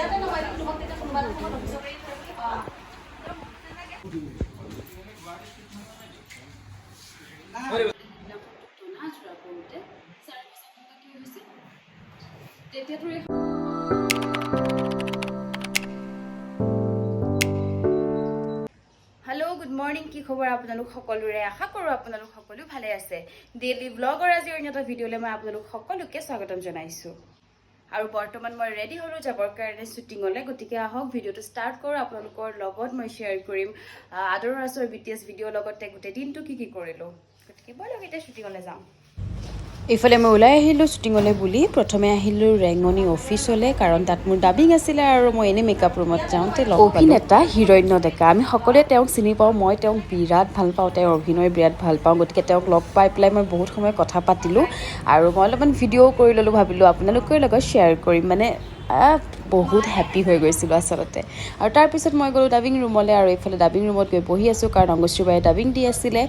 Hello good morning की खबर आपनालोक सकलोरे आशा करो आपनालोक सकलो भाले आछे डेली ब्लगर आज अन्यथा भिडिओले मैं आपनालोक सकलोके स्वागतम जनाइछु আৰু বৰ্তমান মই ৰেডি হলো যাবৰ কাৰণে শুটিংলে গতিকে আহক ভিডিওটো স্টাৰ্ট কৰো আপোনালোকৰ লগত মই শেয়াৰ কৰিম আদৰৰ আছৰ বিটিএছ ভিডিও লগতে গোটেই দিনটো কি কৰিলো গতিকে বলক এতিয়া শুটিংলে যাম এইফালে মই ওলাই আহিলো শুটিংলে বুলি প্ৰথমে আহিলো ৰেংগনি অফিচলে কাৰণ তাত মোৰ ডাবিং আছিল আৰু মই এনে মেকআপ ৰুমত যাওঁতে লগ পালো অভিনেতা হিৰোইন ডেকা আমি সকলোৱে তেওঁক চিনি পাওঁ মই তেওঁক বিৰাট ভাল পাওঁ তেওঁৰ অভিনয় বিৰাট ভাল পাওঁ গতিকে তেওঁক লগ পাই পেলাই মই বহুত সময় কথা পাতিলো আৰু মই অলপমান ভিডিও কৰি ললো ভাবিলো আপোনালোকৰ লগত শেয়াৰ কৰিম মানে বহুত হ্যাপি হৈ গৈছিল আসলতে আৰু তাৰ পিছত মই গলো ডাবিং ৰুমলে আৰু এইফালে ডাবিং ৰুমত গৈ বহি আছো কাৰণ অংগশ্ৰী বাই ডাবিং দি আছিলে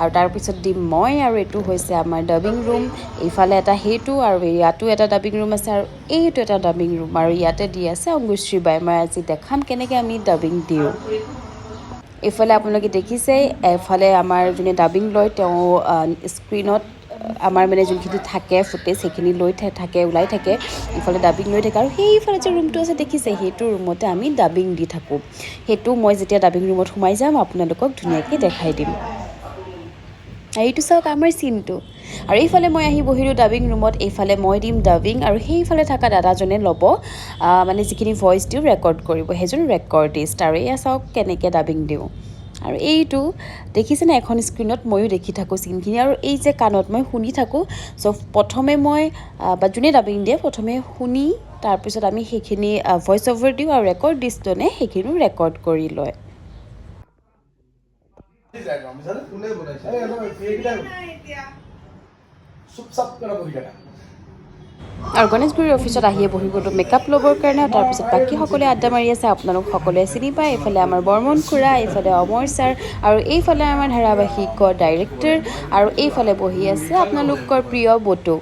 আৰু তাৰ পিছত দি মই আৰু এটো হৈছে আমাৰ ডাবিং ৰুম এইফালে এটা হেতু আৰু ইয়াতো এটা ডাবিং ৰুম আছে আৰু এইটো এটা ডাবিং ৰুম আৰু ইয়াতে দি আছে অংগশ্ৰী বাই মই আজি দেখাম কেনেকৈ আমি ডাবিং দিও এইফালে আপোনালোকে দেখিছে এফালে আমাৰ যোনে ডাবিং লয় তেওঁ স্ক্ৰিনত আমাৰ মানে যোনখিনি থাকে ফুটেজ সেইখিনি লৈ থাকে ওলাই থাকে ইফালে ডাবিং লৈ থাকে আৰু সেইফালে যে ৰুমটো আছে দেখিছে সেইটো ৰুমতে আমি ডাবিং দি থাকো সেইটো মই যেতিয়া ডাবিং ৰুমত সোমাই যাম আপোনালোকক ধুনীয়াকৈ দেখাই দিম এইটো চাওক আমাৰ চিনটো আৰু এইফালে মই আহি বহিলো ডাবিং ৰুমত এইফালে মই দিম ডাবিং আৰু সেইফালে থকা দাদাজনে ল'ব মানে যিখিনি ভইচ দিও ৰেকৰ্ড কৰিব হেজন ৰেকৰ্ডিষ্ট আৰু এয়া চাওক কেনেকৈ ডাবিং দিও আৰু এইটো দেখিছেনে এখন স্ক্ৰিনত ময়ো দেখি থাকো সিনখিনি আৰু এই যে কানত মই শুনি থাকো সো প্ৰথমে মই বা যোনে ডাবিং দিয়ে প্ৰথমে শুনি তাৰ পিছত আমি সেইখিনি ভইচ ওভাৰ দিও আৰু ৰেকৰ্ডিষ্টনে সেইখিনি ৰেকৰ্ড কৰি লয় আৰু গণেশগুৰিৰ অফিচত আহিয়ে বহি গ'লো মেকআপ ল'বৰ কাৰণে তাৰপিছত বাকী সকলোৱে আড্ডা মাৰি আছে আপোনালোক সকলোৱে চিনি পায় এইফালে আমাৰ বৰ্মন খুৰা এইফালে অমৰ ছাৰ আৰু এইফালে আমাৰ ধাৰাবাহিকৰ ডাইৰেক্টৰ আৰু এইফালে বহি আছে আপোনালোকৰ প্ৰিয় বটু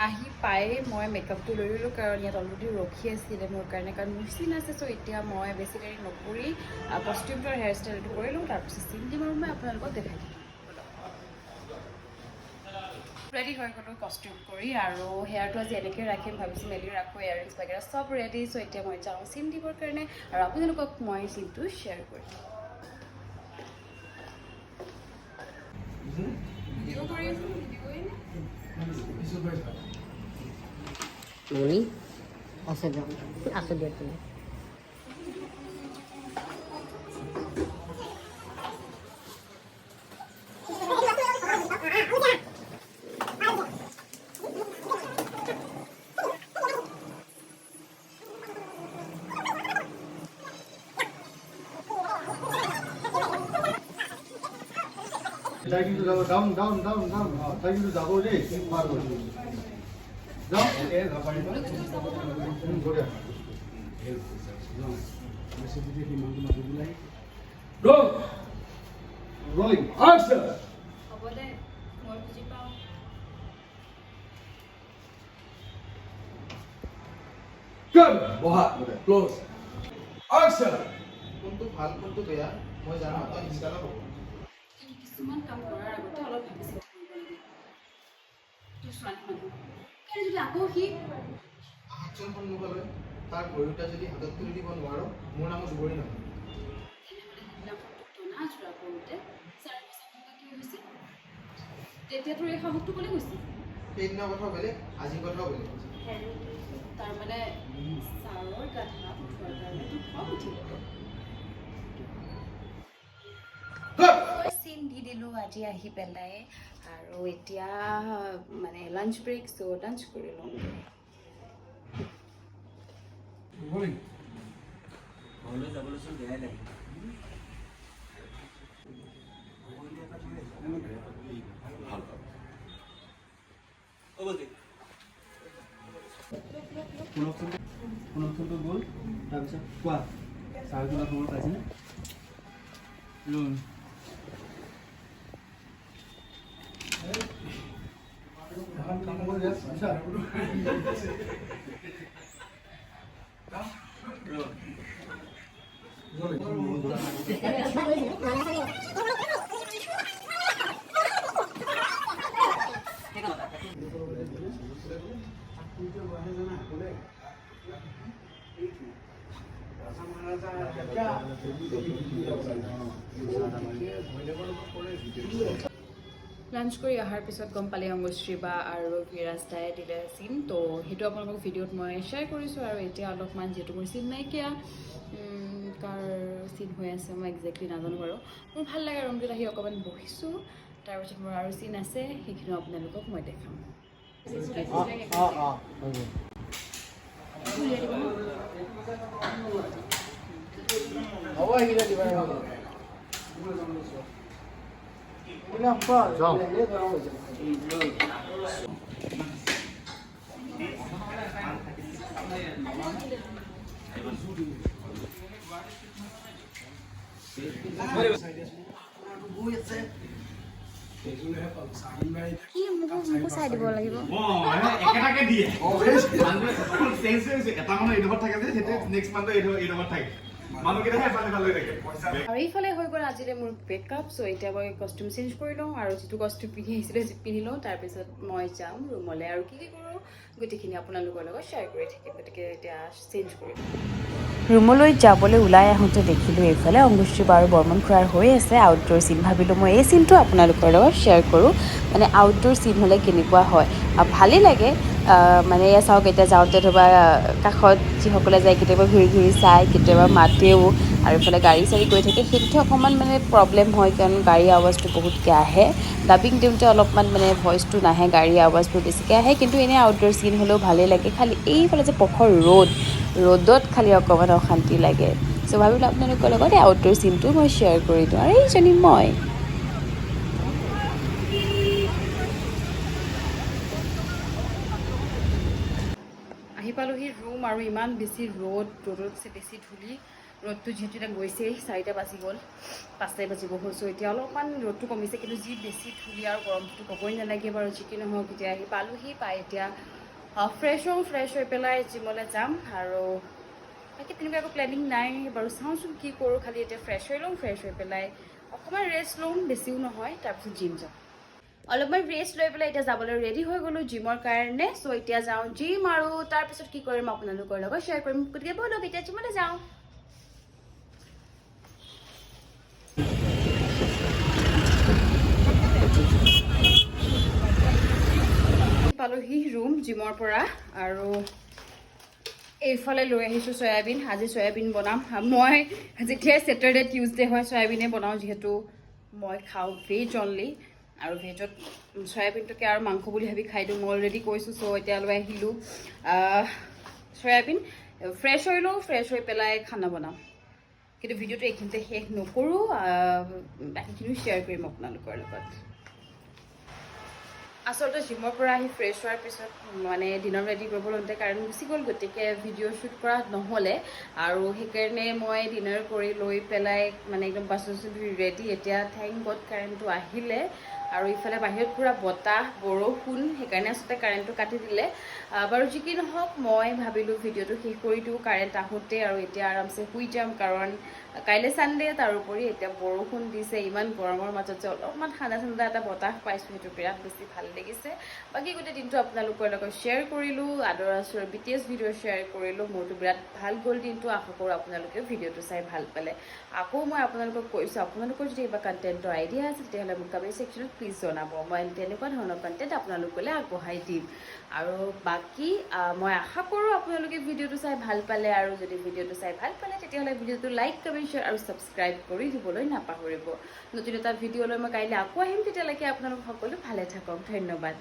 আহি পায়ে মই মেকআপটো লৈ ললো কাৰণ ইয়াত অলৰেডি ৰখি আছিলে মোৰ কাৰণে কাৰণ মোৰ চিন আছে চ' এতিয়া মই বেছি দেৰি নকৰি কষ্টিউমটোৰ হেয়াৰ ষ্টাইলটো কৰি লওঁ তাৰপিছত চিন দিম আৰু মই আপোনালোকক দেখাই দিম ৰেডি হৈ গ'লো কষ্টিউম কৰি আৰু হেয়াৰটো আজি এনেকৈ ৰাখিম ভাবিছোঁ মেলি ৰাখোঁ ইয়াৰিংছ বাগেৰা চব ৰেডি চ' এতিয়া মই যাওঁ চিন দিবৰ কাৰণে আৰু আপোনালোকক মই চিনটো শ্বেয়াৰ কৰিম Muni, asal dia tu. Taking to down. Taking to Zabo day, Margo. Down? Go! Rolling. Action! Good! Bohat. Close. Action! কোনটো ভাল কোনটো বেয়া মই জানো তই ইনষ্টালত হ'ব কিছুমান কাম কৰাৰ আগতে অলপ ভাবিছে তো ছোৱালী মানুহ কাৰণ যদি আকৌ সি আহাকচোন সন্মুখলৈ তাৰ ভৰিটা যদি হাতত তুলি দিব নোৱাৰো মোৰ নামত দুবৰি নহয় নাচৰা কৰোঁতে চাৰি বছৰ কি হৈছে তেতিয়া তোৰ এই সাহসটো ক'লে গৈছে সেইদিনা কথা বেলেগ আজি কথাও বেলেগ তাৰমানে ছাৰৰ গাধা উঠোৱাৰ কাৰণে তোৰ খং উঠিব চিন দি দিলোঁ আজি আহি পেলাই আৰু এতিয়া মানে লাঞ্চ ব্ৰেক চ' লাঞ্চ কৰি লওঁ কোনটো গ'ল তাৰপিছত কোৱা চাৰ কিবা খবৰ পাইছেনে লাঞ্চ কৰি অহাৰ পিছত গম পালে অংগশ্ৰী বা আৰু বিৰাজ দাই দিলে চিন, তো সেইটো আপোনালোকক ভিডিঅ'ত মই শ্বেয়াৰ কৰিছোঁ। আৰু এতিয়া অলপমান যিহেতু মোৰ চিন নাইকিয়া, কাৰ চিন হৈ আছে মই একজেক্টলি নাজানো বাৰু। মোৰ ভাল লাগে ৰুমটোত আহি অকণমান বহিছোঁ, তাৰপিছত মোৰ আৰু চিন আছে, সেইখিনিও আপোনালোকক মই দেখাম। কি মোকো চাই দিব লাগিব। একেটাকে দিয়ে এটা মানুহ এইডোখৰত থাকে যে সেইটো নেক্সট মানুহ এইডোখৰত থাকে। আৰু এইফালে হৈ গ'ল আজিলে মোৰ বেকআপ। চ' এতিয়া মই কষ্টিউম চেঞ্জ কৰি লওঁ, আৰু যিটো কষ্টিউম পিন্ধি আহিছিলোঁ পিন্ধি লওঁ, তাৰপিছত মই যাম ৰুমলৈ। আৰু কি কৰোঁ গোটেইখিনি আপোনালোকৰ লগত শ্বেয়াৰ কৰি থাকিম, গতিকে এতিয়া চেঞ্জ কৰিম। ৰুমলৈ যাবলৈ ওলাই আহোঁতে দেখিলোঁ এইফালে অংগশ্ৰী বাৰু বৰ্মন খুৰাৰ হৈ আছে আউটডোৰ চিন। ভাবিলোঁ মই এই চিনটো আপোনালোকৰ লগত শ্বেয়াৰ কৰোঁ, মানে আউটডোৰ চিন হ'লে কেনেকুৱা হয়। ভালেই লাগে, মানে এয়া চাওক, এতিয়া যাওঁতে ধৰবা কাষত যিসকলে যায় কেতিয়াবা ঘূৰি ঘূৰি চায়, কেতিয়াবা মাতেও, আৰু ইফালে গাড়ী চাড়ী গৈ থাকে, সেইটোতে অকণমান মানে প্ৰব্লেম হয়, কাৰণ গাড়ীৰ আৱাজটো বহুতকৈ আহে। ডাবিং দিওঁতে অলপমান মানে ভইচটো নাহে, গাড়ীৰ আৱাজবোৰ বেছিকৈ আহে। কিন্তু এনেই আউটডোৰ চিন হ'লেও ভালেই লাগে, খালি এইফালে যে প্ৰখৰ ৰ'দত খালি অকণমান অশান্তি লাগে। চ' ভাবিলোঁ আপোনালোকৰ লগত এই আউটডোৰ চিনটো মই শ্বেয়াৰ কৰি দিওঁ। আৰু এইজনী মই আহি পালোহি ৰুম, আৰু ইমান বেছি ৰ'দতছে বেছি ধূলি। ৰ'দটো যিহেতু এতিয়া গৈছেই, 4টা বাজি গ'ল, 5টাই বাজিব হৈছোঁ। এতিয়া অলপমান ৰ'দটো কমিছে, কিন্তু যি বেছি ধূলি আৰু গৰমটো ক'বই নালাগে বাৰু। যি কি নহওক এতিয়া আহি পালোহি, পাই এতিয়া ফ্ৰেছ হৈ পেলাই জিমলৈ যাম। আৰু বাকী তেনেকুৱা একো প্লেনিং নাই বাৰু, চাওঁচোন কি কৰোঁ। খালি এতিয়া ফ্ৰেছ হৈ লওঁ, ফ্ৰেছ হৈ পেলাই অকণমান ৰেষ্ট ল'ম, বেছিও নহয়, তাৰপিছত জিম যাম। অলপমান ৰেষ্ট লৈ পেলাই এতিয়া যাবলৈ ৰেডি হৈ গ'লোঁ জিমৰ কাৰণে। চ' এতিয়া যাওঁ জিম, আৰু তাৰপিছত কি কৰিম আপোনালোকৰ লগত শ্বেয়াৰ কৰিম। গতিকে ব'লক এতিয়া জিমলৈ যাওঁ। পালোহি ৰুম জিমৰ পৰা, আৰু এইফালে লৈ আহিছোঁ চয়াবিন। আজি চয়াবিন বনাম। মই যেতিয়াই ছেটাৰডে টিউজডে হয় চয়াবিনে বনাওঁ, যিহেতু মই খাওঁ ভেজ অনলি, আৰু ভেজত চয়াবিনটোকে আৰু মাংস বুলি ভাবি খাই দিওঁ। মই অলৰেডি কৈছোঁ। চ' এতিয়া লৈ আহিলোঁ চয়াবিন। ফ্ৰেছ হৈ লওঁ, ফ্ৰেছ হৈ পেলাই খানা বনাম। কিন্তু ভিডিঅ'টো এইখিনিতে শেষ নকৰোঁ, বাকীখিনিও শ্বেয়াৰ কৰিম আপোনালোকৰ লগত। আচলতে জিমৰ পৰা আহি ফ্ৰেছ হোৱাৰ পিছত মানে ডিনাৰ ৰেডি কৰিব লওঁতে কাৰেণ্ট গুচি গ'ল, গতিকে ভিডিঅ' শ্বুট কৰা নহ'লে। আৰু সেইকাৰণে মই ডিনাৰ কৰি লৈ পেলাই মানে একদম বাচন ধুই ৰেডি। এতিয়া থেংক গড কাৰেণ্টটো আহিলে, আৰু ইফালে বাহিৰত পূৰা বতাহ বৰষুণ, সেইকাৰণে আচলতে কাৰেণ্টটো কাটি দিলে বাৰু। যি কি নহওক, মই ভাবিলোঁ ভিডিঅ'টো শেষ কৰি দিওঁ কাৰেণ্ট আহোঁতে, আৰু এতিয়া আৰামছে শুই যাম, কাৰণ কাইলৈ ছানডে। তাৰোপৰি এতিয়া বৰষুণ দিছে, ইমান গৰমৰ মাজত যে অলপমান ঠাণ্ডা এটা বতাহ পাইছোঁ, সেইটো বিৰাট বেছি ভাল লাগিছে। বাকী গোটেই দিনটো আপোনালোকৰ লগত শ্বেয়াৰ কৰিলোঁ, আদৰ আচৰ BTS ভিডিঅ' শ্বেয়াৰ কৰিলোঁ। মোৰতো বিৰাট ভাল গ'ল দিনটো। আশা কৰোঁ আপোনালোকে ভিডিঅ'টো চাই ভাল পালে। আকৌ মই আপোনালোকক কৈছোঁ, আপোনালোকৰ যদি কিবা কণ্টেণ্টৰ আইডিয়া আছে, তেতিয়াহ'লে মোক কমেণ্ট ছেকশ্যনত প্লিজ জনাব। মই তেনেকুৱা ধৰণৰ কণ্টেণ্ট আপোনালোকলৈ আগবঢ়াই দিম। আৰু বাকী মই আশা কৰোঁ আপোনালোকে ভিডিঅ'টো চাই ভাল পালে, আৰু যদি ভিডিঅ'টো চাই ভাল পালে তেতিয়াহ'লে ভিডিঅ'টো লাইক, কমেণ্ট, শ্বেয়াৰ আৰু ছাবস্ক্ৰাইব কৰি দিবলৈ নাপাহৰিব। নতুন এটা ভিডিঅ'লৈ মই কাইলৈ আকৌ আহিম, তেতিয়ালৈকে আপোনালোক সকলো ভালে থাকক। ধন্যবাদ।